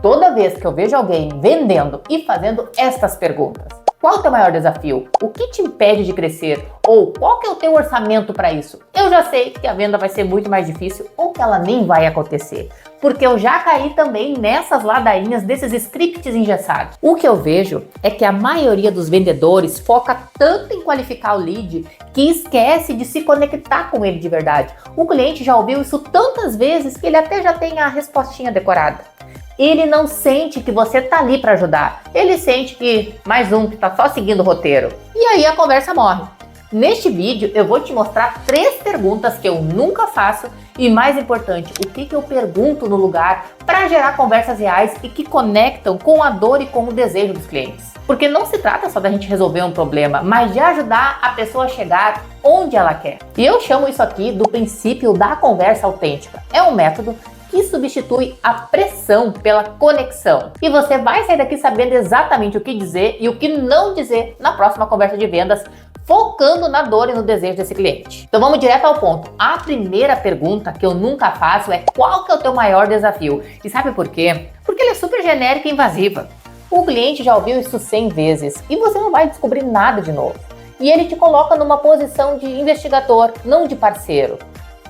toda vez que eu vejo alguém vendendo e fazendo estas perguntas: qual é o teu maior desafio? O que te impede de crescer? Ou qual que é o teu orçamento para isso? Eu já sei que a venda vai ser muito mais difícil ou que ela nem vai acontecer. Porque eu já caí também nessas ladainhas desses scripts engessados. O que eu vejo é que a maioria dos vendedores foca tanto em qualificar o lead que esquece de se conectar com ele de verdade. O cliente já ouviu isso tantas vezes que ele até já tem a respostinha decorada. Ele não sente que você tá ali para ajudar. Ele sente que mais um que tá só seguindo o roteiro. E aí a conversa morre. Neste vídeo eu vou te mostrar 3 perguntas que eu nunca faço e, mais importante, o que eu pergunto no lugar para gerar conversas reais e que conectam com a dor e com o desejo dos clientes. Porque não se trata só da gente resolver um problema, mas de ajudar a pessoa a chegar onde ela quer. E eu chamo isso aqui do princípio da conversa autêntica. É um método que substitui a pressão pela conexão. E você vai sair daqui sabendo exatamente o que dizer e o que não dizer na próxima conversa de vendas, focando na dor e no desejo desse cliente. Então vamos direto ao ponto. A primeira pergunta que eu nunca faço é: qual que é o teu maior desafio? E sabe por quê? Porque ele é super genérica e invasiva. O cliente já ouviu isso 100 vezes e você não vai descobrir nada de novo. E ele te coloca numa posição de investigador, não de parceiro.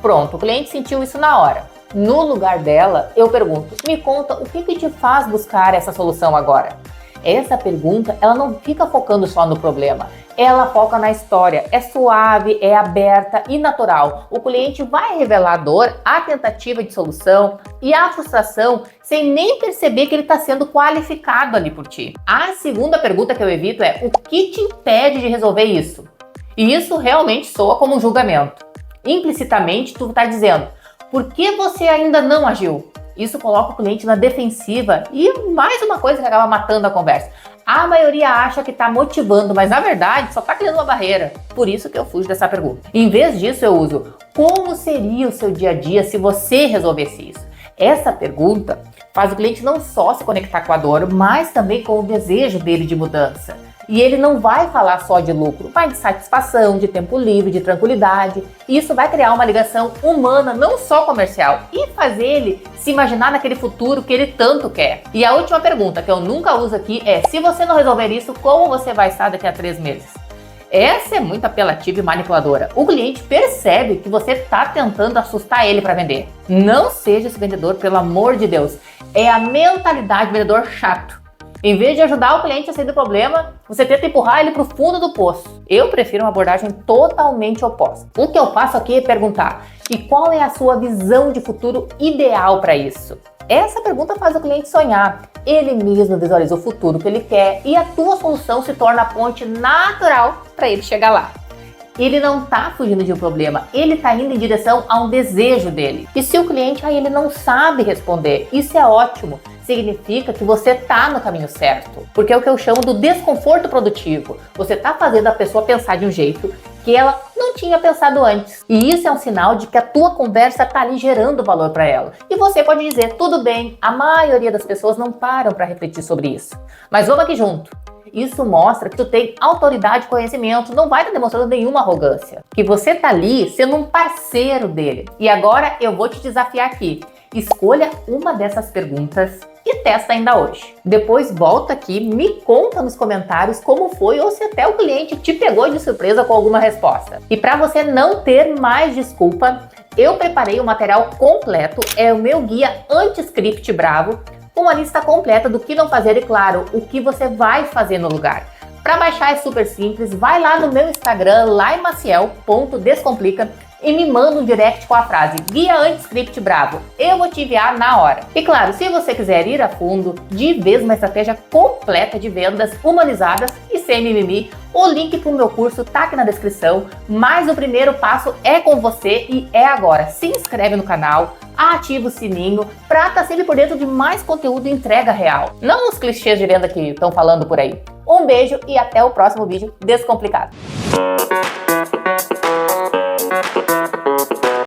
Pronto, o cliente sentiu isso na hora. No lugar dela, eu pergunto: me conta o que te faz buscar essa solução agora? Essa pergunta, ela não fica focando só no problema, ela foca na história, é suave, é aberta e natural. O cliente vai revelar a dor, a tentativa de solução e a frustração sem nem perceber que ele está sendo qualificado ali por ti. A segunda pergunta que eu evito é: o que te impede de resolver isso? E isso realmente soa como um julgamento. Implicitamente, tu está dizendo: por que você ainda não agiu? Isso coloca o cliente na defensiva e mais uma coisa que acaba matando a conversa. A maioria acha que está motivando, mas na verdade só está criando uma barreira. Por isso que eu fujo dessa pergunta. Em vez disso, eu uso: como seria o seu dia a dia se você resolvesse isso? Essa pergunta faz o cliente não só se conectar com a dor, mas também com o desejo dele de mudança. E ele não vai falar só de lucro, vai de satisfação, de tempo livre, de tranquilidade. E isso vai criar uma ligação humana, não só comercial, e fazer ele se imaginar naquele futuro que ele tanto quer. E a última pergunta, que eu nunca uso aqui, é: se você não resolver isso, como você vai estar daqui a 3 meses? Essa é muito apelativa e manipuladora. O cliente percebe que você está tentando assustar ele para vender. Não seja esse vendedor, pelo amor de Deus. É a mentalidade de vendedor chato. Em vez de ajudar o cliente a sair do problema, você tenta empurrar ele para o fundo do poço. Eu prefiro uma abordagem totalmente oposta. O que eu faço aqui é perguntar: e qual é a sua visão de futuro ideal para isso? Essa pergunta faz o cliente sonhar. Ele mesmo visualiza o futuro que ele quer e a tua solução se torna a ponte natural para ele chegar lá. Ele não está fugindo de um problema, ele está indo em direção a um desejo dele. E se o cliente ele não sabe responder, isso é ótimo. Significa que você está no caminho certo. Porque é o que eu chamo do desconforto produtivo. Você está fazendo a pessoa pensar de um jeito que ela não tinha pensado antes. E isso é um sinal de que a tua conversa está ali gerando valor para ela. E você pode dizer: tudo bem, a maioria das pessoas não param para refletir sobre isso. Mas vamos aqui junto. Isso mostra que tu tem autoridade e conhecimento, não vai estar demonstrando nenhuma arrogância. Que você tá ali sendo um parceiro dele. E agora eu vou te desafiar aqui. Escolha uma dessas perguntas e testa ainda hoje. Depois volta aqui, me conta nos comentários como foi ou se até o cliente te pegou de surpresa com alguma resposta. E para você não ter mais desculpa, eu preparei o material completo, é o meu guia anti-script bravo, com uma lista completa do que não fazer e, claro, o que você vai fazer no lugar. Para baixar é super simples, vai lá no meu Instagram, laimaciel.descomplica, e me manda um direct com a frase Guia Anti-Script Bravo. Eu vou te enviar na hora. E claro, se você quiser ir a fundo, de vez uma estratégia completa de vendas humanizadas e sem mimimi, o link para o meu curso tá aqui na descrição, mas o primeiro passo é com você e é agora. Se inscreve no canal, ativa o sininho para estar sempre por dentro de mais conteúdo e entrega real. Não os clichês de venda que estão falando por aí. Um beijo e até o próximo vídeo descomplicado.